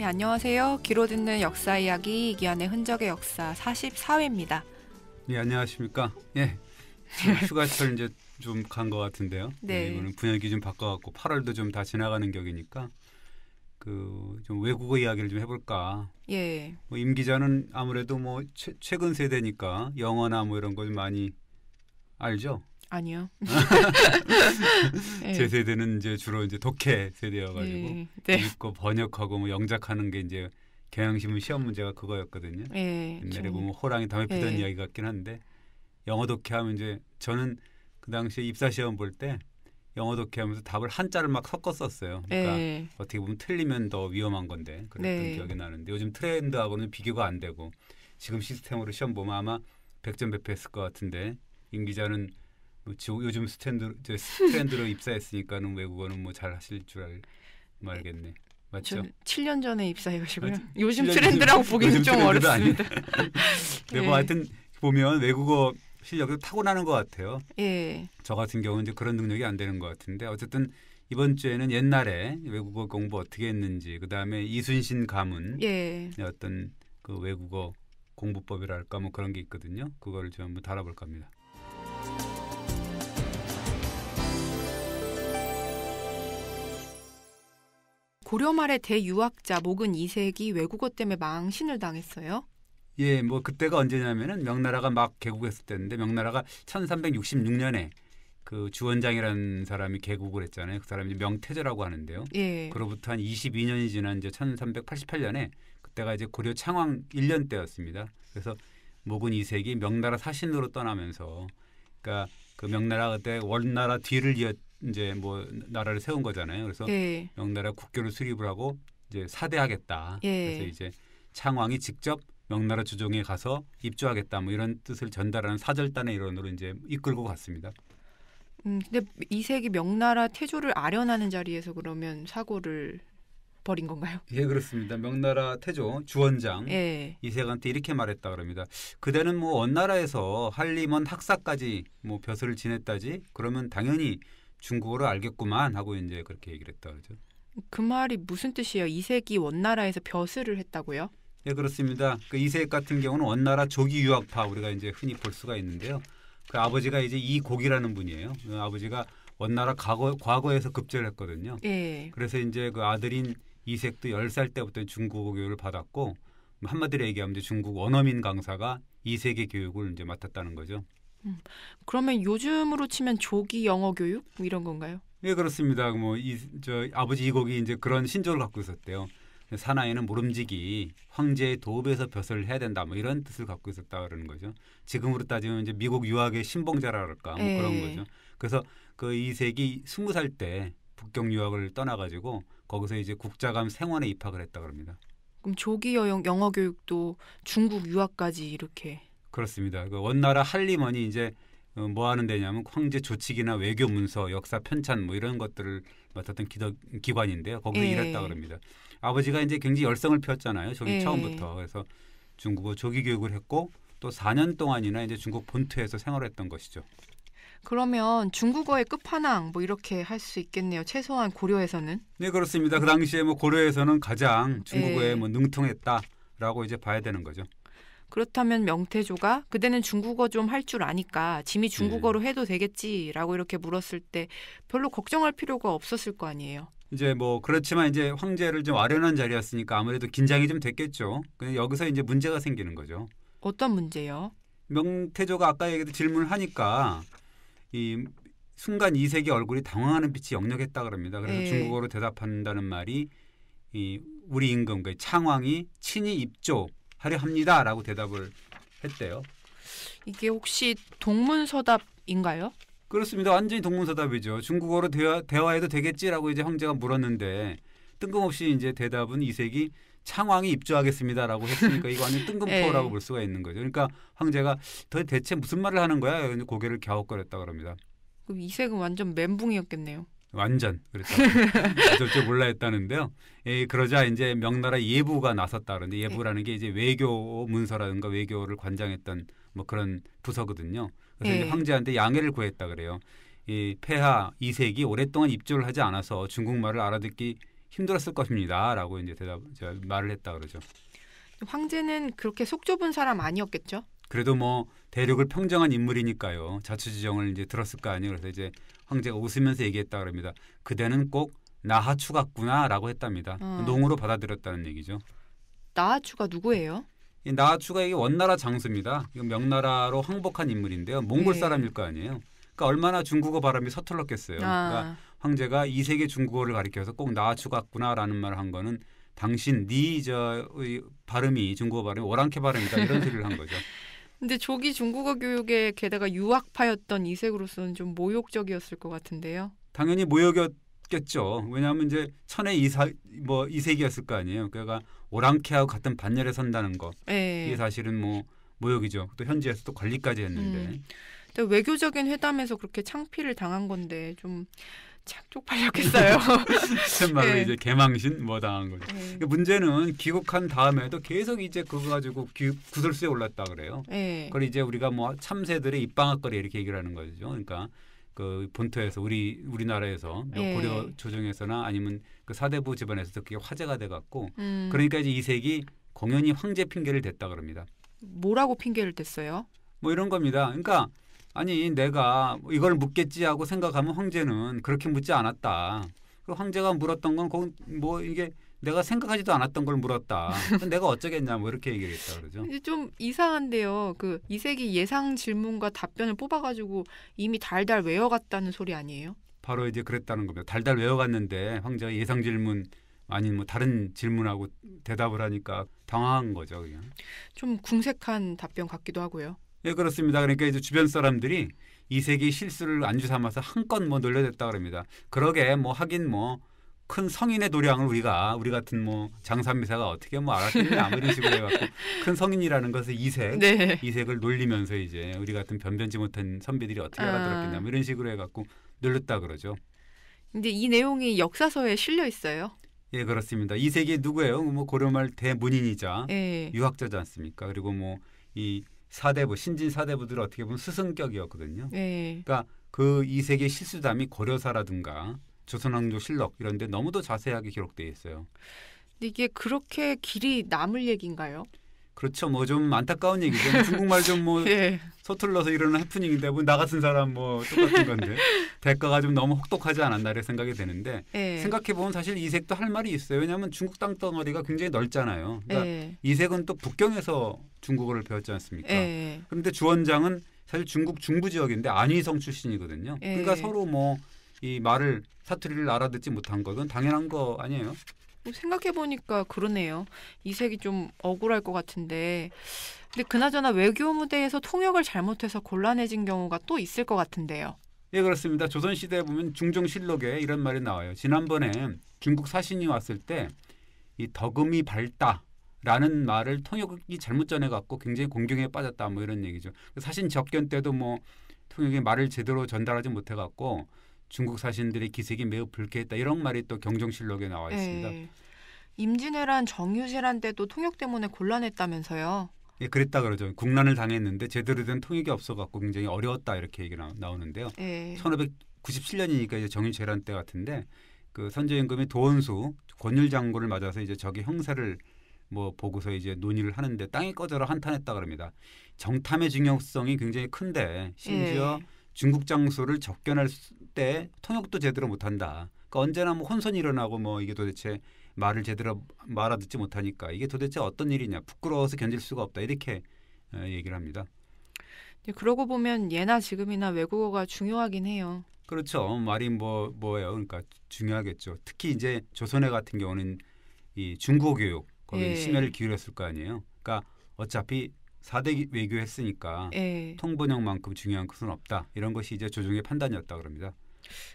네, 안녕하세요. 귀로 듣는 역사 이야기 이기환의 흔적의 역사 44회입니다. 네, 안녕하십니까. 예, 휴가철 이제 좀 간 것 같은데요. 네. 이거는 분위기 좀 바꿔갖고 8월도 좀 다 지나가는 격이니까 좀 외국어 이야기를 좀 해볼까. 예. 뭐 임 기자는 아무래도 뭐 최근 세대니까 영어나 뭐 이런 걸 많이 알죠. 아니요. 제 세대는 이제 주로 이제 독해 세대여가지고 네. 읽고 번역하고 뭐 영작하는 게 이제 경향신문 시험 문제가 그거였거든요. 옛날에 보면 호랑이 담배 피던 이야기 같긴 한데 영어 독해하면 이제 저는 그 당시에 입사 시험 볼 때 영어 독해하면서 답을 한자를 막 섞었었어요. 그러니까 어떻게 보면 틀리면 더 위험한 건데 그랬던 기억이 나는데 요즘 트렌드하고는 비교가 안 되고 지금 시스템으로 시험 보면 아마 100점 배포했을 것 같은데 임 기자는 뭐 요즘 트렌드로 입사했으니까는 외국어는 뭐 잘 하실 줄 알겠네. 맞죠? 7년 전에 입사해가지고요. 요즘 트렌드라고 보기는 좀 어렵습니다. 네, 뭐 하여튼 보면 외국어 실력도 타고나는 것 같아요. 예. 저 같은 경우는 이제 그런 능력이 안 되는 것 같은데 어쨌든 이번 주에는 옛날에 외국어 공부 어떻게 했는지 그다음에 이순신 가문 어떤 그 외국어 공부법이랄까 뭐 그런 게 있거든요. 그거를 좀 한번 다뤄볼까 합니다. 고려 말의 대유학자 목은 이색이 외국어 때문에 망신을 당했어요. 예, 뭐 그때가 언제냐면은 명나라가 막 개국했을 때인데 명나라가 1366년에 그 주원장이라는 사람이 개국을 했잖아요. 그 사람이 명태조라고 하는데요. 예. 그로부터 한 22년이 지난 이제 1388년에 그때가 이제 고려 창왕 1년 때였습니다. 그래서 목은 이색이 명나라 사신으로 떠나면서 그러니까 그 명나라 그때 원나라 뒤를 이어 이제 뭐 나라를 세운 거잖아요. 그래서 명나라 국교를 수립을 하고 이제 사대하겠다. 그래서 이제 창왕이 직접 명나라 주종에 가서 입주하겠다. 뭐 이런 뜻을 전달하는 사절단의 일원으로 이제 이끌고 갔습니다. 근데 이색이 명나라 태조를 아련하는 자리에서 그러면 사고를 벌인 건가요? 예, 그렇습니다. 명나라 태조 주원장 이색한테 이렇게 말했다 그럽니다. 그대는 뭐 원나라에서 한림원 학사까지 뭐 벼슬을 지냈다지 그러면 당연히 중국어를 알겠구만 하고 이제 그렇게 얘기를 했다 그러죠. 그 말이 무슨 뜻이에요? 이색이 원나라에서 벼슬을 했다고요? 네, 그렇습니다. 그 이색 같은 경우는 원나라 조기 유학파 우리가 이제 흔히 볼 수가 있는데요. 그 아버지가 이제 이곡이라는 분이에요. 그 아버지가 원나라 과거에서 급제를 했거든요. 그래서 이제 그 아들인 이색도 10살 때부터 중국어 교육을 받았고 한마디로 얘기하면 이제 중국 원어민 강사가 이색의 교육을 이제 맡았다는 거죠. 그러면 요즘으로 치면 조기 영어 교육 뭐 이런 건가요? 네, 그렇습니다. 뭐 아버지 이곡이 이제 그런 신조를 갖고 있었대요. 사나이는 모름지기 황제의 도읍에서 벼슬을 해야 된다 뭐 이런 뜻을 갖고 있었다 그러는 거죠. 지금으로 따지면 이제 미국 유학의 신봉자랄까 뭐 그런 거죠. 그래서 그 이색이 20살 때 북경 유학을 떠나가지고 거기서 이제 국자감 생원에 입학을 했다 그럽니다. 그럼 조기 영어 교육도 중국 유학까지 이렇게? 그렇습니다. 그 원나라 한림원이 이제 뭐 하는 데냐면 황제 조칙이나 외교 문서, 역사 편찬 뭐 이런 것들을 맡았던 기관인데요. 거기서 일했다 그럽니다. 아버지가 이제 굉장히 열성을 폈잖아요. 조기 처음부터. 그래서 중국어 조기 교육을 했고 또 4년 동안이나 이제 중국 본토에서 생활했던 것이죠. 그러면 중국어의 끝판왕 뭐 이렇게 할 수 있겠네요. 최소한 고려에서는. 네, 그렇습니다. 그 당시에 뭐 고려에서는 가장 중국어에 뭐 능통했다라고 이제 봐야 되는 거죠. 그렇다면 명태조가 그대는 중국어 좀 할 줄 아니까 짐이 중국어로 해도 되겠지라고 이렇게 물었을 때 별로 걱정할 필요가 없었을 거 아니에요. 이제 뭐 그렇지만 이제 황제를 좀 아련한 자리였으니까 아무래도 긴장이 좀 됐겠죠. 근데 여기서 이제 문제가 생기는 거죠. 어떤 문제요? 명태조가 아까 얘기도 질문을 하니까 이 순간 이색의 얼굴이 당황하는 빛이 역력했다 그럽니다. 그래서 중국어로 대답한다는 말이 우리 임금 창왕이 친히 입조하려 합니다라고 대답을 했대요. 이게 혹시 동문서답인가요? 그렇습니다. 완전히 동문서답이죠. 중국어로 대화해도 되겠지라고 이제 황제가 물었는데 뜬금없이 이제 대답은 이색이 창왕이 입조하겠습니다라고 했으니까 이거 완전 뜬금포라고 볼 수가 있는 거죠. 그러니까 황제가 대체 무슨 말을 하는 거야? 고개를 갸웃거렸다 그럽니다. 그럼 이색은 완전 멘붕이었겠네요. 완전 그랬다. 어쩔 줄 몰라 했다는데요. 그러자 이제 명나라 예부가 나섰다 그러는데 예부라는 게 이제 외교 문서라든가 외교를 관장했던 뭐 그런 부서거든요. 그래서 이제 황제한테 양해를 구했다 그래요. 이 폐하 이색이 오랫동안 입조를 하지 않아서 중국말을 알아듣기 힘들었을 것입니다라고 이제 제가 말을 했다 그러죠. 황제는 그렇게 속 좁은 사람 아니었겠죠? 그래도 뭐 대륙을 평정한 인물이니까요. 자초지종을 이제 들었을 거 아니에요. 그래서 이제 황제가 웃으면서 얘기했다 그럽니다. 그대는 꼭 나하추 같구나라고 했답니다. 농으로 받아들였다는 얘기죠. 나하추가 누구예요? 이 나하추가 이게 원나라 장수입니다. 명나라로 항복한 인물인데요. 몽골 사람일 거 아니에요. 그러니까 얼마나 중국어 발음이 서툴렀겠어요. 그러니까 황제가 이세계 중국어를 가리켜서 꼭 나하추 같구나라는 말을 한 거는 당신 발음이 중국어 발음이 오랑캐 발음이다 이런 소리를 한 거죠. 근데 조기 중국어 교육에 게다가 유학파였던 이색으로서는 좀 모욕적이었을 것 같은데요. 당연히 모욕이었겠죠. 왜냐하면 이제 천의 이색이었을 거 아니에요. 그러니까 오랑캐하고 같은 반열에 선다는 거. 이게 사실은 뭐 모욕이죠. 또 현지에서 또 관리까지 했는데. 근데 외교적인 회담에서 그렇게 창피를 당한 건데 좀 쪽팔렸겠어요. 정말로 이제 개망신 뭐 당한 거죠. 문제는 귀국한 다음에도 계속 이제 그거 가지고 구설수에 올랐다 그래요. 그걸 이제 우리가 뭐 참새들의 입방앗거리 이렇게 얘기를 하는 거죠. 그러니까 그 본토에서 우리나라에서 고려 조정에서나 아니면 그 사대부 집안에서도 그게 화제가 돼갖고 그러니까 이제 이색이 공연히 황제 핑계를 댔다 그럽니다. 뭐라고 핑계를 댔어요? 뭐 이런 겁니다. 그러니까 아니 내가 이걸 묻겠지 하고 생각하면 황제는 그렇게 묻지 않았다. 그리고 황제가 물었던 건 뭐 이게 내가 생각하지도 않았던 걸 물었다. 내가 어쩌겠냐 뭐 이렇게 얘기를 했다 그러죠. 이제 좀 이상한데요. 그 이색이 예상 질문과 답변을 뽑아가지고 이미 달달 외워갔다는 소리 아니에요? 바로 이제 그랬다는 겁니다. 달달 외워갔는데 황제가 예상 질문 아니 뭐 다른 질문하고 대답을 하니까 당황한 거죠. 그냥. 좀 궁색한 답변 같기도 하고요. 예, 그렇습니다. 그러니까 이제 주변 사람들이 이색의 실수를 안주 삼아서 한껏 뭐 놀려댔다 그럽니다. 그러게 뭐 하긴 뭐 큰 성인의 도량을 우리 같은 뭐 장산미사가 어떻게 뭐 알았겠냐 뭐 이런 식으로 해갖고 큰 성인이라는 것을 이색을 놀리면서 이제 우리 같은 변변치 못한 선비들이 어떻게 알아들었겠냐 뭐 이런 식으로 해갖고 놀렸다 그러죠. 근데 이 내용이 역사서에 실려 있어요. 예, 그렇습니다. 이색이 누구예요? 뭐 고려말 대문인이자 유학자지 않습니까? 그리고 뭐 이 사대부 신진 사대부들은 어떻게 보면 스승격이었거든요. 그러니까 그 이색의 실수담이 고려사라든가 조선왕조실록 이런 데 너무도 자세하게 기록되어 있어요. 근데 이게 그렇게 길이 남을 얘기인가요? 그렇죠. 뭐 좀 안타까운 얘기죠. 중국말 좀 뭐 서툴러서 일어나는 해프닝인데 뭐 나 같은 사람 뭐 똑같은 건데 대가가 좀 너무 혹독하지 않았나 이런 생각이 드는데 생각해보면 사실 이색도 할 말이 있어요. 왜냐하면 중국 땅덩어리가 굉장히 넓잖아요. 그러니까 이색은 또 북경에서 중국어를 배웠지 않습니까? 그런데 주원장은 사실 중국 중부 지역인데 안휘성 출신이거든요. 그러니까 서로 뭐 이 말을 사투리를 알아듣지 못한 것은 당연한 거 아니에요? 생각해보니까 그러네요. 이색이 좀 억울할 것 같은데 근데 그나저나 외교 무대에서 통역을 잘못해서 곤란해진 경우가 또 있을 것 같은데요. 예, 그렇습니다. 조선시대에 보면 중종실록에 이런 말이 나와요. 지난번에 중국 사신이 왔을 때 이 덕음이 밝다라는 말을 통역이 잘못 전해갖고 굉장히 공경에 빠졌다 뭐 이런 얘기죠. 사신 접견 때도 뭐 통역이 말을 제대로 전달하지 못해갖고 중국 사신들의 기색이 매우 불쾌했다 이런 말이 또 경종실록에 나와 있습니다. 임진왜란 정유재란 때도 통역 때문에 곤란했다면서요. 예, 그랬다 그러죠. 국난을 당했는데 제대로 된 통역이 없어갖고 굉장히 어려웠다 이렇게 얘기가 나오는데요. 1597년이니까 이제 정유재란 때 같은데 그 선조임금이 도원수 권율 장군을 맞아서 이제 적의 형사를 뭐 보고서 이제 논의를 하는데 땅이 꺼져라 한탄했다 그럽니다. 정탐의 중요성이 굉장히 큰데 심지어 중국 장수를 접견할 때 통역도 제대로 못한다. 그러니까 언제나 뭐 혼선이 일어나고 뭐 이게 도대체 말을 제대로 알아듣지 못하니까 이게 도대체 어떤 일이냐 부끄러워서 견딜 수가 없다 이렇게 얘기를 합니다. 그러고 보면 예나 지금이나 외국어가 중요하긴 해요. 그렇죠. 말이 뭐예요. 그러니까 중요하겠죠. 특히 이제 조선회 같은 경우는 이 중국어 교육 거기에 심혈을 기울였을 거 아니에요. 그러니까 어차피 4대 외교했으니까 통번역만큼 중요한 것은 없다. 이런 것이 이제 조정의 판단이었다 그럽니다.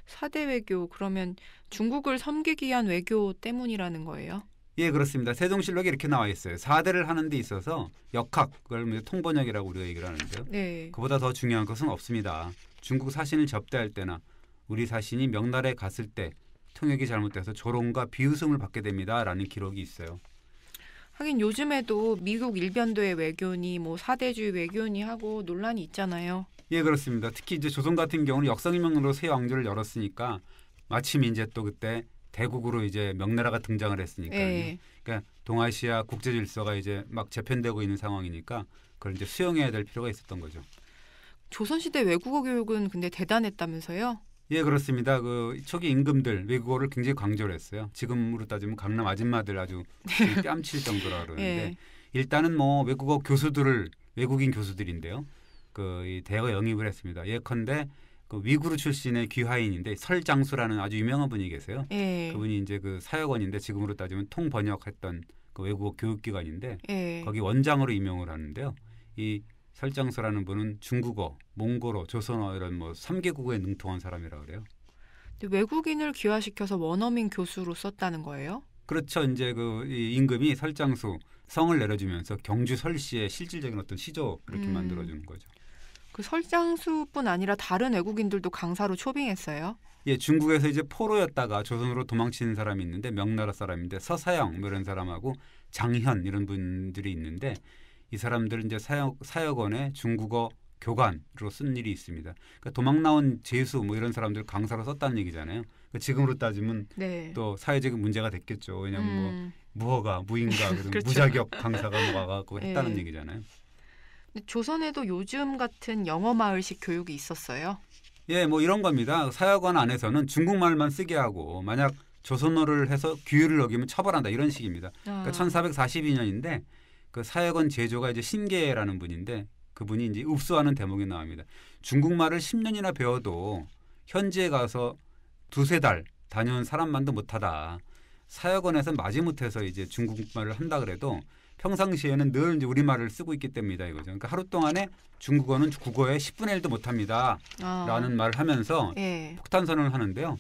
4대 외교 그러면 중국을 섬기기 위한 외교 때문이라는 거예요? 예, 그렇습니다. 세종실록에 이렇게 나와 있어요. 4대를 하는 데 있어서 역학, 그걸 통번역이라고 우리가 얘기를 하는데요. 그보다 더 중요한 것은 없습니다. 중국 사신을 접대할 때나 우리 사신이 명나라에 갔을 때 통역이 잘못돼서 조롱과 비웃음을 받게 됩니다라는 기록이 있어요. 하긴 요즘에도 미국 일변도의 외교니 뭐 4대주의 외교니 하고 논란이 있잖아요. 예, 그렇습니다. 특히 이제 조선 같은 경우는 역성이명으로 새 왕조를 열었으니까 마침 이제 또 그때 대국으로 이제 명나라가 등장을 했으니까요. 예. 그러니까 동아시아 국제 질서가 이제 막 재편되고 있는 상황이니까 그걸 이제 수용해야 될 필요가 있었던 거죠. 조선시대 외국어 교육은 근데 대단했다면서요? 예, 그렇습니다. 그 초기 임금들 외국어를 굉장히 강조를 했어요. 지금으로 따지면 강남 아줌마들 아주 뺨칠 정도라 그러는데 예. 일단은 뭐 외국어 교수들을 외국인 교수들인데요. 그 대거 영입을 했습니다. 예컨대 그 위구르 출신의 귀화인인데 설장수라는 아주 유명한 분이 계세요. 예. 그분이 이제 그 사역원인데 지금으로 따지면 통번역했던 그 외국어 교육기관인데 예. 거기 원장으로 임명을 하는데요. 이 설장수라는 분은 중국어, 몽골어, 조선어 이런 뭐 3개국어에 능통한 사람이라 그래요. 근데 외국인을 귀화시켜서 원어민 교수로 썼다는 거예요? 그렇죠. 이제 그 이 임금이 설장수 성을 내려주면서 경주 설시의 실질적인 어떤 시조 이렇게 만들어주는 거죠. 그 설장수뿐 아니라 다른 외국인들도 강사로 초빙했어요? 예, 중국에서 이제 포로였다가 조선으로 도망치는 사람이 있는데 명나라 사람인데 서사영 뭐 이런 사람하고 장현 이런 분들이 있는데 이 사람들은 이제 사역원에 중국어 교관으로 쓴 일이 있습니다. 그러니까 도망 나온 제수 뭐 이런 사람들 강사로 썼다는 얘기잖아요. 그러니까 지금으로 따지면 네. 또 사회적인 문제가 됐겠죠. 왜냐하면 뭐 무허가, 무인가, 그렇죠. 무자격 강사가 뭐 와갖고 했다는 네. 얘기잖아요. 근데 조선에도 요즘 같은 영어 마을식 교육이 있었어요? 예, 뭐 이런 겁니다. 사역원 안에서는 중국말만 쓰게 하고 만약 조선어를 해서 규율을 어기면 처벌한다 이런 식입니다. 그러니까 1442년인데 그 사역원 제조가 이제 신계라는 분인데 그분이 이제 읍수하는 대목이 나옵니다. 중국말을 10년이나 배워도 현지에 가서 두세 달 다녀온 사람만도 못하다. 사역원에서 마지못해서 이제 중국말을 한다 그래도 평상시에는 늘 이제 우리말을 쓰고 있기 때문이다 이거죠. 그러니까 하루 동안에 중국어는 국어의 10분의 1도 못합니다. 라는 말을 하면서 예. 폭탄 선언을 하는데요.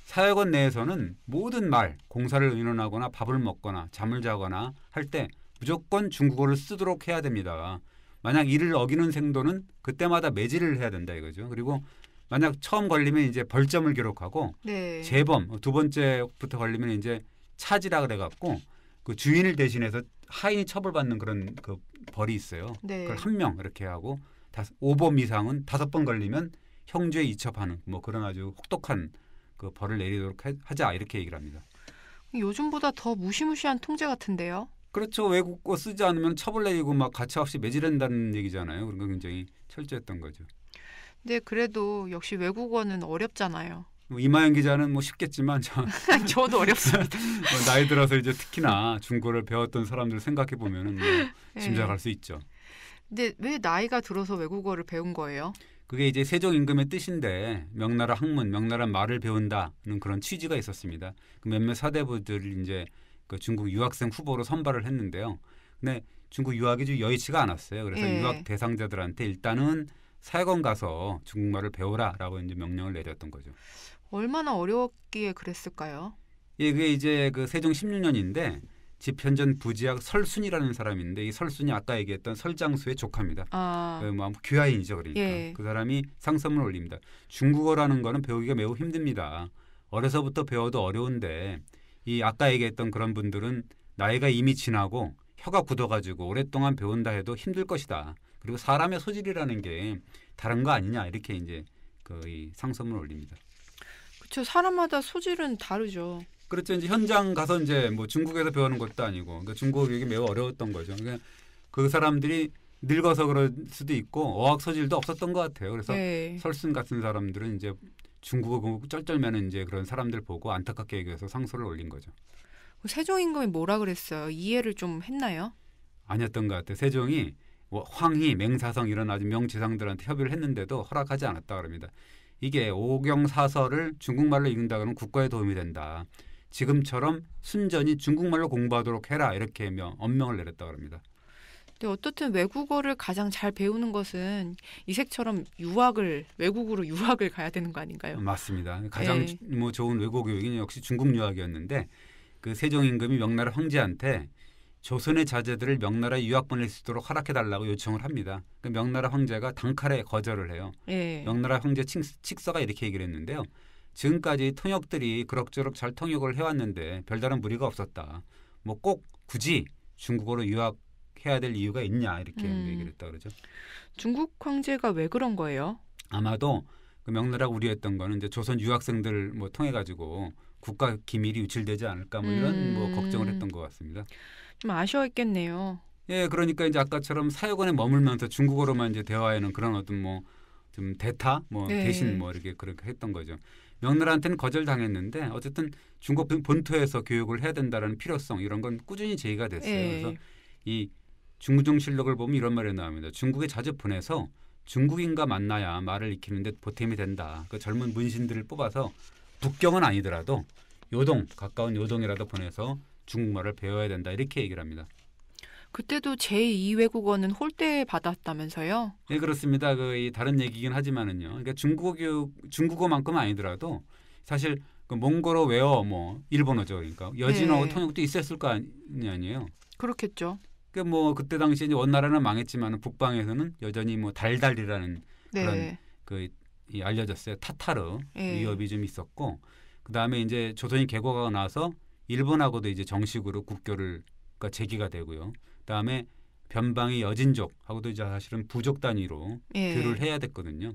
사역원 내에서는 모든 말, 공사를 의논하거나 밥을 먹거나 잠을 자거나 할 때 무조건 중국어를 쓰도록 해야 됩니다. 만약 이를 어기는 생도는 그때마다 매질을 해야 된다 이거죠. 그리고 만약 처음 걸리면 이제 벌점을 기록하고 네. 재범 두 번째부터 걸리면 이제 차지라 그래갖고 그 주인을 대신해서 하인이 처벌받는 그런 그 벌이 있어요. 네. 그걸 한 명 이렇게 하고 5범 이상은 5번 걸리면 형주에 이첩하는 뭐 그런 아주 혹독한 그 벌을 내리도록 하자 이렇게 얘기를 합니다. 요즘보다 더 무시무시한 통제 같은데요? 그렇죠. 외국어 쓰지 않으면 처벌 내리고 막 가차없이 매질한다는 얘기잖아요. 그런 거 굉장히 철저했던 거죠. 근데 그래도 역시 외국어는 어렵잖아요. 이마연 기자는 뭐 쉽겠지만 저도 어렵습니다. 나이 들어서 이제 특히나 중국어를 배웠던 사람들 생각해 보면은 뭐 짐작할 수 있죠. 근데 왜 나이가 들어서 외국어를 배운 거예요? 그게 이제 세종 임금의 뜻인데 명나라 학문, 명나라 말을 배운다는 그런 취지가 있었습니다. 그 몇몇 사대부들이 이제 그 중국 유학생 후보로 선발을 했는데요. 근데 중국 유학이 좀 여의치가 않았어요. 그래서 유학 대상자들한테 일단은 사역원 가서 중국말을 배우라라고 이제 명령을 내렸던 거죠. 얼마나 어려웠기에 그랬을까요? 예, 그게 이제 그 세종 16년인데 집현전 부지학 설순이라는 사람이 있는데 이 설순이 아까 얘기했던 설장수의 조카입니다. 뭐 귀하인이죠, 그러니까. 예. 그 사람이 상소문을 올립니다. 중국어라는 거는 배우기가 매우 힘듭니다. 어려서부터 배워도 어려운데 이 아까 얘기했던 그런 분들은 나이가 이미 지나고 혀가 굳어가지고 오랫동안 배운다 해도 힘들 것이다. 그리고 사람의 소질이라는 게 다른 거 아니냐 이렇게 이제 이 상소문을 올립니다. 그렇죠. 사람마다 소질은 다르죠. 그렇죠. 이제 현장 가서 이제 뭐 중국에서 배우는 것도 아니고 그러니까 중국어 교육이 매우 어려웠던 거죠. 그러니까 그 사람들이 늙어서 그럴 수도 있고 어학 소질도 없었던 것 같아요. 그래서 설순 같은 사람들은 이제 중국어 공부 쩔쩔매는 이제 그런 사람들 보고 안타깝게 여겨서 상소를 올린 거죠. 세종 임금이 뭐라 그랬어요? 이해를 좀 했나요? 아니었던 것 같아요. 세종이 황희, 맹사성 이런 아주 명지상들한테 협의를 했는데도 허락하지 않았다 그럽니다. 이게 오경사설을 중국말로 읽는다 그러면 국가에 도움이 된다. 지금처럼 순전히 중국말로 공부하도록 해라 이렇게 엄명을 내렸다 그럽니다. 근데 어떻든 외국어를 가장 잘 배우는 것은 이색처럼 외국으로 유학을 가야 되는 거 아닌가요? 맞습니다. 가장 뭐 좋은 외국어 교육이 역시 중국 유학이었는데 그 세종 임금이 명나라 황제한테 조선의 자제들을 명나라에 유학 보낼 수 있도록 허락해달라고 요청을 합니다. 그 명나라 황제가 단칼에 거절을 해요. 명나라 황제 칙서가 이렇게 얘기를 했는데요. 지금까지 통역들이 그럭저럭 잘 통역을 해왔는데 별다른 무리가 없었다. 뭐 꼭 굳이 중국어로 유학해야 될 이유가 있냐 이렇게 얘기를 했다 그러죠. 중국 황제가 왜 그런 거예요? 아마도 그 명나라가 우려했던 거는 이제 조선 유학생들 뭐 통해 가지고 국가 기밀이 유출되지 않을까 뭐 이런 뭐 걱정을 했던 것 같습니다. 좀 아쉬워했겠네요. 예, 그러니까 이제 아까처럼 사역원에 머물면서 중국어로만 이제 대화하는 그런 어떤 뭐 좀 대타 뭐 네. 대신 뭐 이렇게 그렇게 했던 거죠. 명나라한테는 거절당했는데 어쨌든 중국 본토에서 교육을 해야 된다는 필요성 이런 건 꾸준히 제기가 됐어요. 네. 그래서 이 중무중실록을 보면 이런 말이 나옵니다. 중국에 자주 보내서 중국인과 만나야 말을 익히는데 보탬이 된다. 그 젊은 문신들을 뽑아서 북경은 아니더라도 요동 가까운 요동이라도 보내서 중국말을 배워야 된다. 이렇게 얘기를 합니다. 그때도 제2외국어는 홀대 받았다면서요? 네, 그렇습니다. 그 다른 얘기긴 하지만은요. 그러니까 중국어만큼은 아니더라도 사실 그 몽골어, 외어, 뭐 일본어죠. 그러니까 여진어 네. 통역도 있었을 거 아니에요. 그렇겠죠. 그러니까 뭐 그때 당시에 이제 원나라는 망했지만 북방에서는 여전히 뭐 달달이라는 네. 그런 이 알려졌어요. 타타르 네. 위협이 좀 있었고 그 다음에 이제 조선이 개국하고 나서 일본하고도 이제 정식으로 국교를 그러니까 재개가 되고요. 그다음에 변방의 여진족하고도 이제 사실은 부족 단위로 교류를 해야 됐거든요.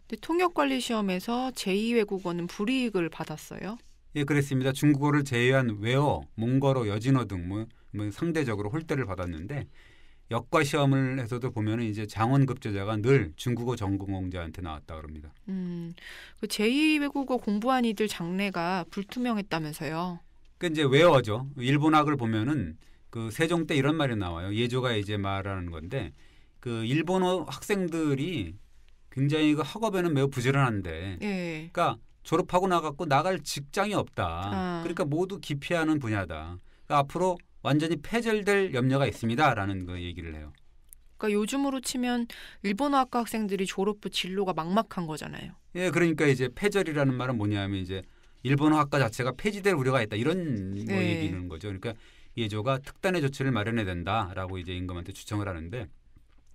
근데 통역관리 시험에서 제2외국어는 불이익을 받았어요? 예, 그랬습니다. 중국어를 제외한 외어, 몽골어, 여진어 등 뭐 상대적으로 홀대를 받았는데 역과 시험을 해서도 보면은 이제 장원급제자가 늘 중국어 전공자한테 나왔다 그럽니다. 그 제2외국어 공부한 이들 장래가 불투명했다면서요? 그 이제 외어죠. 일본학을 보면은 그 세종 때 이런 말이 나와요. 예조가 이제 말하는 건데 그 일본어 학생들이 굉장히 그 학업에는 매우 부지런한데, 네. 그러니까 졸업하고 나갔고 나갈 직장이 없다. 그러니까 모두 기피하는 분야다. 그러니까 앞으로 완전히 폐절될 염려가 있습니다라는 그 얘기를 해요. 그러니까 요즘으로 치면 일본어 학과 학생들이 졸업 후 진로가 막막한 거잖아요. 예, 그러니까 이제 폐절이라는 말은 뭐냐면 이제 일본어 학과 자체가 폐지될 우려가 있다 이런 뭐 얘기는 거죠. 그러니까 예조가 특단의 조치를 마련해야 된다라고 이제 임금한테 주청을 하는데,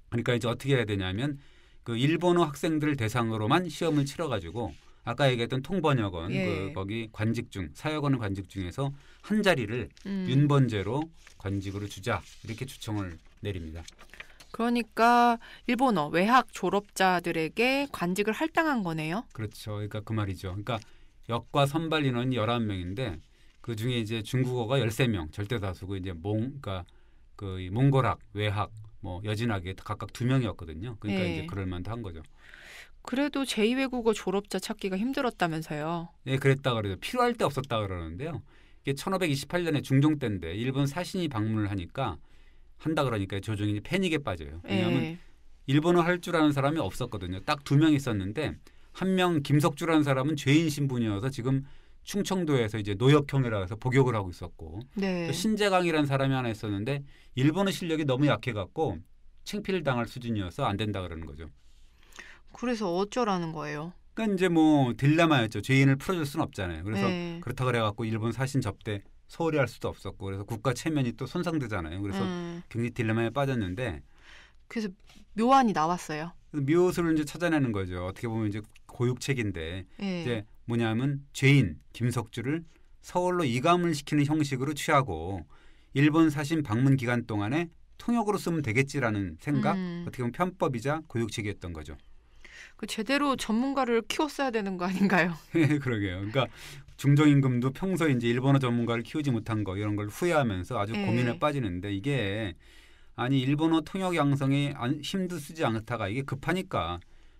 그러니까 이제 어떻게 해야 되냐면 그 일본어 학생들을 대상으로만 시험을 치러가지고 아까 얘기했던 통번역원 그 거기 관직 중 사역원 관직 중에서 한 자리를 윤번제로 관직으로 주자 이렇게 주청을 내립니다. 그러니까 일본어 외학 졸업자들에게 관직을 할당한 거네요. 그렇죠. 그러니까 그 말이죠. 그러니까 역과 선발 인원이 11명인데 그 중에 이제 중국어가 13명 절대 다수고 이제 그러니까 그 몽골학, 외학, 뭐 여진학에 각각 2명이었거든요. 그러니까 이제 그럴 만도 한 거죠. 그래도 제2외국어 졸업자 찾기가 힘들었다면서요. 네, 그랬다 그래요. 필요할 때 없었다 그러는데요. 이게 1528년에 중종 때인데 일본 사신이 방문을 하니까 한다 그러니까 조정이 패닉에 빠져요. 왜냐하면 일본어 할 줄 아는 사람이 없었거든요. 딱 2명 있었는데 한 명 김석주라는 사람은 죄인 신분이어서 지금 충청도에서 이제 노역형이라 해서 복역을 하고 있었고 또 신재강이라는 사람이 하나 있었는데 일본어 실력이 너무 약해갖고 창피를 당할 수준이어서 안 된다 그러는 거죠. 그래서 어쩌라는 거예요? 그러니까 이제 뭐 딜레마였죠. 죄인을 풀어줄 수는 없잖아요. 그래서 그렇다 그래갖고 일본 사신 접대 소홀히 할 수도 없었고 그래서 국가 체면이 또 손상되잖아요. 그래서 굉장히 딜레마에 빠졌는데 그래서 묘안이 나왔어요. 묘수를 이제 찾아내는 거죠. 어떻게 보면 이제 고육책인데 이제 뭐냐면 죄인 김석주를 서울로 이감을 시키는 형식으로 취하고 일본 사신 방문 기간 동안에 통역으로 쓰면 되겠지라는 생각, 어떻게 보면 편법이자 고육책이었던 거죠. 그 제대로 전문가를 키웠어야 되는 거 아닌가요? 그러게요. 그러니까 중정임금도 평소에 이제 일본어 전문가를 키우지 못한 거 이런 걸 후회하면서 아주 고민에 빠지는데 이게 아니 일본어 통역 양성에 힘도 쓰지 않다가 이게 급하니까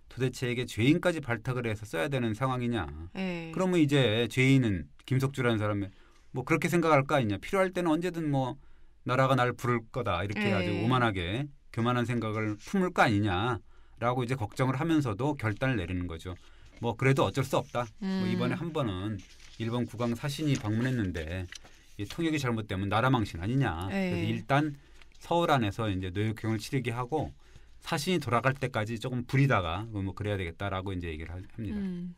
도대체 이게 죄인까지 발탁을 해서 써야 되는 상황이냐. 그러면 이제 죄인은 김석주라는 사람이 뭐 그렇게 생각할 거 아니냐. 필요할 때는 언제든 뭐 나라가 날 부를 거다. 이렇게 아주 오만하게 교만한 생각을 품을 거 아니냐라고 이제 걱정을 하면서도 결단을 내리는 거죠. 뭐 그래도 어쩔 수 없다. 뭐 이번에 한 번은 일본 국왕 사신이 방문했는데 이 통역이 잘못되면 나라 망신 아니냐. 그래서 일단 서울 안에서 이제 노역형을 치르게 하고 사신이 돌아갈 때까지 조금 부리다가 뭐 그래야 되겠다라고 이제 얘기를 합니다.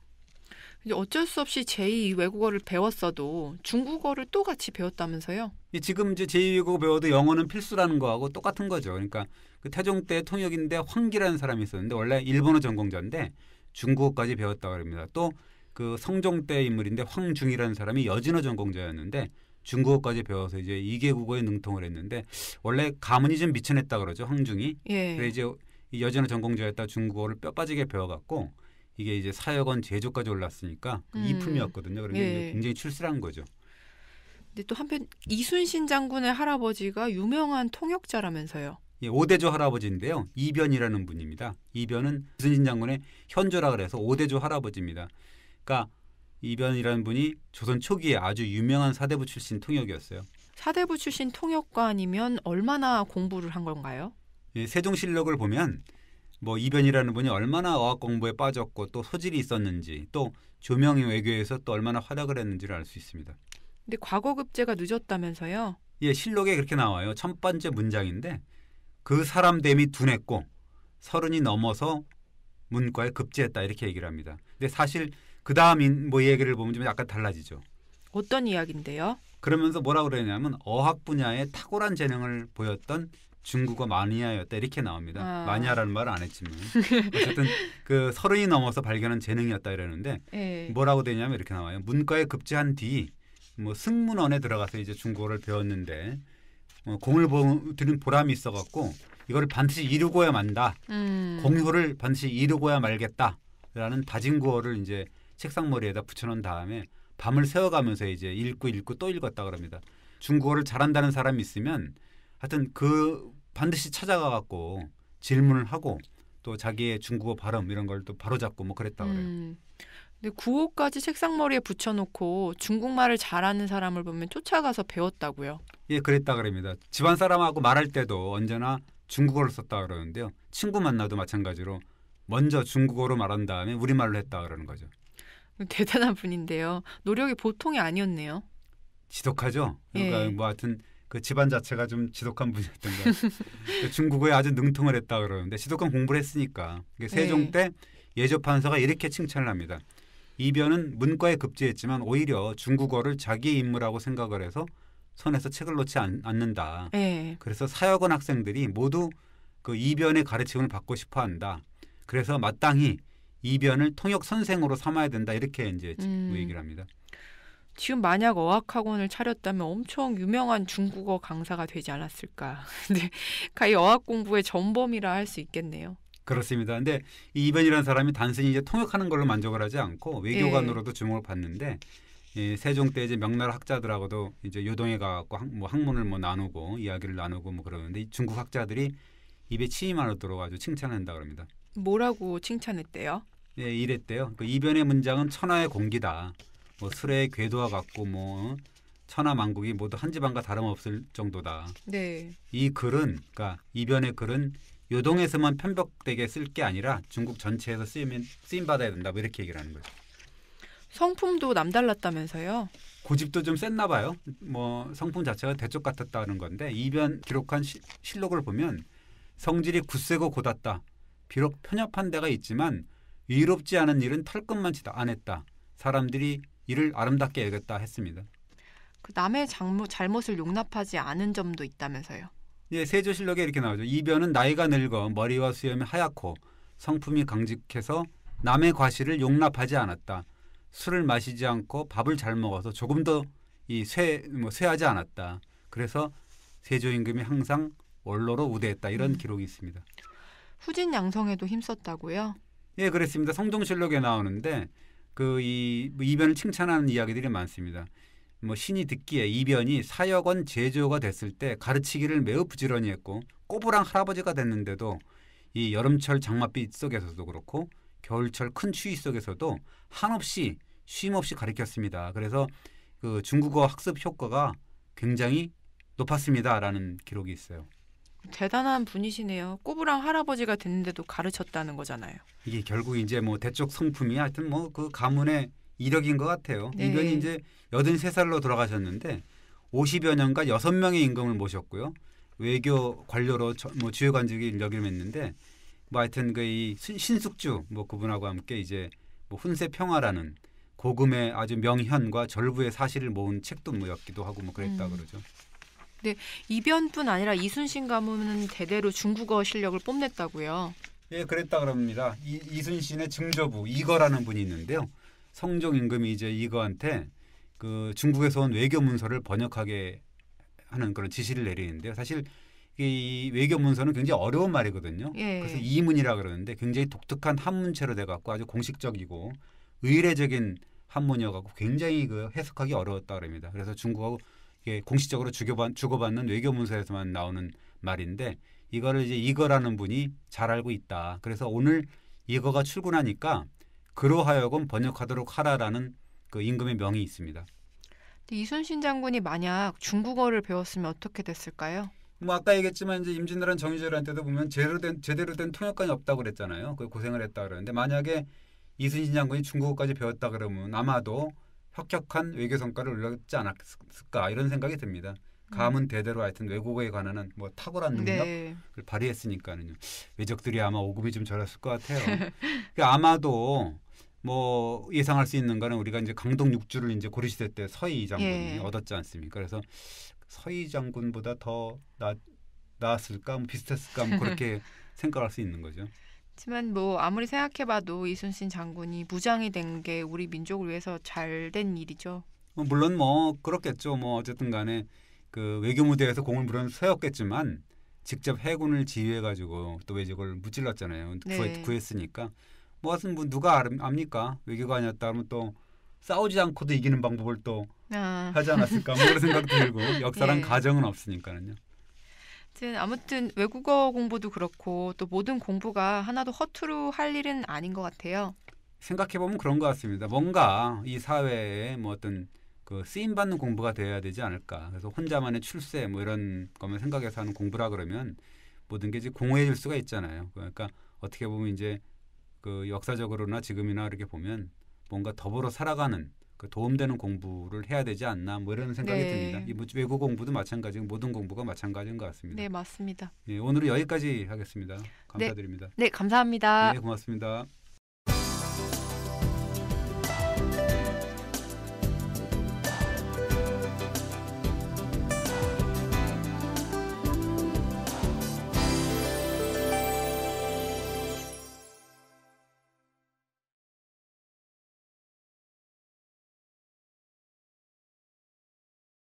이제 어쩔 수 없이 제2 외국어를 배웠어도 중국어를 또 같이 배웠다면서요? 지금 이제 제2 외국어 배워도 영어는 필수라는 거하고 똑같은 거죠. 그러니까 그 태종 때 통역인데 황기라는 사람이 있었는데 원래 일본어 전공자인데 중국어까지 배웠다고 합니다. 또 그 성종 때 인물인데 황중이라는 사람이 여진어 전공자였는데 중국어까지 배워서 이제 2개 국어에 능통을 했는데 원래 가문이 좀 미천했다 그러죠. 황중이. 그래서 이제 이 여진어 전공자였다 중국어를 뼈 빠지게 배워갖고 이게 이제 사역원 제조까지 올랐으니까 이품이었거든요. 그러니까 예. 굉장히 출세한 거죠. 근데 또 한편 이순신 장군의 할아버지가 유명한 통역자라면서요. 예, 오대조 할아버지인데요. 이변이라는 분입니다. 이변은 이순신 장군의 현조라 그래서 오대조 할아버지입니다. 그러니까 이변이라는 분이 조선 초기에 아주 유명한 사대부 출신 통역이었어요. 사대부 출신 통역관이면 얼마나 공부를 한 건가요? 예, 세종실록을 보면 뭐 이변이라는 분이 얼마나 어학 공부에 빠졌고 또 소질이 있었는지 또 조명의 외교에서 또 얼마나 활약을 했는지를 알 수 있습니다. 근데 과거 급제가 늦었다면서요? 예, 실록에 그렇게 나와요. 첫 번째 문장인데 그 사람 됨이 둔했고 30이 넘어서 문과에 급제했다 이렇게 얘기를 합니다. 근데 사실 그 다음 뭐 얘기를 보면 좀 약간 달라지죠. 어떤 이야기인데요? 그러면서 뭐라고 그러냐면 어학 분야에 탁월한 재능을 보였던 중국어 마니아였다 이렇게 나옵니다. 마니아라는 말은 안 했지만 어쨌든 그 30이 넘어서 발견한 재능이었다 이러는데 뭐라고 되냐면 이렇게 나와요. 문과에 급제한 뒤 뭐 승문원에 들어가서 이제 중국어를 배웠는데 공을 들인 보람이 있어갖고 이거를 반드시 이루고야 만다. 공효를 반드시 이루고야 말겠다라는 다진 구어를 이제 책상머리에다 붙여놓은 다음에 밤을 새워가면서 이제 읽고 또 읽었다 그럽니다. 중국어를 잘한다는 사람이 있으면 하여튼 그 반드시 찾아가갖고 질문을 하고 또 자기의 중국어 발음 이런 걸 또 바로잡고 뭐 그랬다 그래요. 근데 구호까지 책상머리에 붙여놓고 중국말을 잘하는 사람을 보면 쫓아가서 배웠다고요? 예, 그랬다 그럽니다. 집안 사람하고 말할 때도 언제나 중국어를 썼다 그러는데요. 친구 만나도 마찬가지로 먼저 중국어로 말한 다음에 우리말로 했다 그러는 거죠. 대단한 분인데요. 노력이 보통이 아니었네요. 지독하죠. 그러니까 뭐 하여튼 그 집안 자체가 좀 지독한 분이었던 거예요. 중국어에 아주 능통을 했다 그러는데 지독한 공부를 했으니까. 세종 때 예조판서가 이렇게 칭찬을 합니다. 이변은 문과에 급제했지만 오히려 중국어를 자기의 임무라고 생각을 해서 손에서 책을 놓지 않는다. 그래서 사역원 학생들이 모두 그 이변의 가르침을 받고 싶어한다. 그래서 마땅히 이변을 통역 선생으로 삼아야 된다. 이렇게 이제 얘기를 합니다. 지금 만약 어학학원을 차렸다면 엄청 유명한 중국어 강사가 되지 않았을까. 근데 가히 어학 공부의 전범이라 할 수 있겠네요. 그렇습니다. 근데 이 이변이라는 사람이 단순히 이제 통역하는 걸로 만족을 하지 않고 외교관으로도 주목을 받는데 세종 때 이제 명나라 학자들하고도 이제 요동에 가고 뭐 학문을 뭐 나누고 이야기를 나누고 뭐 그러는데 중국 학자들이 입에 침이 마르도록 아주 칭찬한다 그럽니다. 뭐라고 칭찬했대요? 예, 이랬대요. 그 이변의 문장은 천하의 공기다. 뭐 수레의 궤도와 같고 뭐 천하 만국이 모두 한 집안과 다름없을 정도다. 이 글은 그러니까 이변의 글은 요동에서만 편벽되게 쓸 게 아니라 중국 전체에서 쓰임 받아야 된다. 뭐 이렇게 얘기를 하는 거죠. 성품도 남달랐다면서요? 고집도 좀 셌나 봐요. 뭐 성품 자체가 대쪽 같았다는 건데 이변 기록한 실록을 보면 성질이 굳세고 고닫다. 비록 편협한 데가 있지만 위롭지 않은 일은 털끝만치 안 했다. 사람들이 이를 아름답게 여겼다 했습니다. 그 남의 잘못을 용납하지 않은 점도 있다면서요? 예, 세조실록에 이렇게 나오죠. 이변은 나이가 늙어 머리와 수염이 하얗고 성품이 강직해서 남의 과실을 용납하지 않았다. 술을 마시지 않고 밥을 잘 먹어서 조금 더 쇠하지 않았다. 그래서 세조 임금이 항상 원로로 우대했다. 이런 기록이 있습니다. 후진 양성에도 힘썼다고요? 예, 그렇습니다. 성종실록에 나오는데 이변을 칭찬하는 이야기들이 많습니다. 뭐 신이 듣기에 이변이 사역원 제조가 됐을 때 가르치기를 매우 부지런히 했고 꼬부랑 할아버지가 됐는데도 이 여름철 장맛빛 속에서도 그렇고 겨울철 큰 추위 속에서도 한없이 쉼없이 가르쳤습니다. 그래서 그 중국어 학습 효과가 굉장히 높았습니다라는 기록이 있어요. 대단한 분이시네요. 꼬부랑 할아버지가 됐는데도 가르쳤다는 거잖아요. 이게 결국 이제 뭐 대쪽 성품이 하여튼 뭐 그 가문의 이력인 것 같아요. 이변이 이제 83살로 돌아가셨는데 50여 년간 6명의 임금을 모셨고요. 외교 관료로 뭐 주요 관직을 역임했는데 뭐 하여튼 그 이 신숙주 뭐 그분하고 함께 이제 뭐 훈세 평화라는 고금의 아주 명현과 절부의 사실을 모은 책도 뭐였기도 하고 뭐 그랬다 그러죠. 네, 이변뿐 아니라 이순신 가문은 대대로 중국어 실력을 뽐냈다고요. 예, 그랬다 그럽니다. 이순신의 증조부 이거라는 분이 있는데요. 성종 임금이 이제 이거한테 그 중국에서 온 외교 문서를 번역하게 하는 그런 지시를 내리는데요. 사실 이 외교 문서는 굉장히 어려운 말이거든요. 예. 그래서 이문이라 그러는데 굉장히 독특한 한문체로 돼 갖고 아주 공식적이고 의례적인 한문이어갖고 굉장히 그 해석하기 어려웠다 그럽니다. 그래서 중국하고 이게 공식적으로 주고받는 외교 문서에서만 나오는 말인데 이거를 이제 이거라는 분이 잘 알고 있다. 그래서 오늘 이거가 출근하니까 그로 하여금 번역하도록 하라라는 그 임금의 명이 있습니다. 이순신 장군이 만약 중국어를 배웠으면 어떻게 됐을까요? 뭐 아까 얘기했지만 이제 임진왜란 정유재한테도 보면 제대로 된 통역관이 없다고 그랬잖아요. 그 고생을 했다 그러는데 만약에 이순신 장군이 중국어까지 배웠다 그러면 아마도 혁혁한 외교 성과를 올렸지 않았을까 이런 생각이 듭니다. 가문 대대로 하여튼 외국어에 관한 뭐 탁월한 능력을 발휘했으니까는요. 외적들이 아마 오금이 좀 저렸을 것 같아요. 그러니까 아마도 뭐 예상할 수 있는 거는 우리가 이제 강동 6주를 이제 고려시대 때 서희 장군이 얻었지 않습니까? 그래서 서희 장군보다 더 나았을까, 뭐 비슷했을까, 뭐 그렇게 생각할 수 있는 거죠. 하지만 뭐 아무리 생각해봐도 이순신 장군이 무장이 된 게 우리 민족을 위해서 잘 된 일이죠. 물론 뭐 그렇겠죠. 뭐 어쨌든 간에 그 외교 무대에서 공을 물론 세웠겠지만 직접 해군을 지휘해가지고 또 외적을 무찔렀잖아요. 구했으니까. 뭐 누가 압니까? 외교가 아니었다 하면 또 싸우지 않고도 이기는 방법을 또 하지 않았을까? 뭐 그런 생각도 들고 역사란 가정은 없으니까는요. 아무튼 외국어 공부도 그렇고 또 모든 공부가 하나도 허투루 할 일은 아닌 것 같아요. 생각해보면 그런 것 같습니다. 뭔가 이 사회에 뭐 어떤 그 쓰임받는 공부가 되어야 되지 않을까. 그래서 혼자만의 출세 뭐 이런 것만 생각해서 하는 공부라 그러면 모든 게 이제 공허해질 수가 있잖아요. 그러니까 어떻게 보면 이제 그 역사적으로나 지금이나 이렇게 보면 뭔가 더불어 살아가는 그 도움되는 공부를 해야 되지 않나 뭐 이런 생각이 듭니다. 이 외국 공부도 마찬가지고 모든 공부가 마찬가지인 것 같습니다. 네, 맞습니다. 예, 오늘은 여기까지 하겠습니다. 감사드립니다. 네, 감사합니다. 네, 고맙습니다.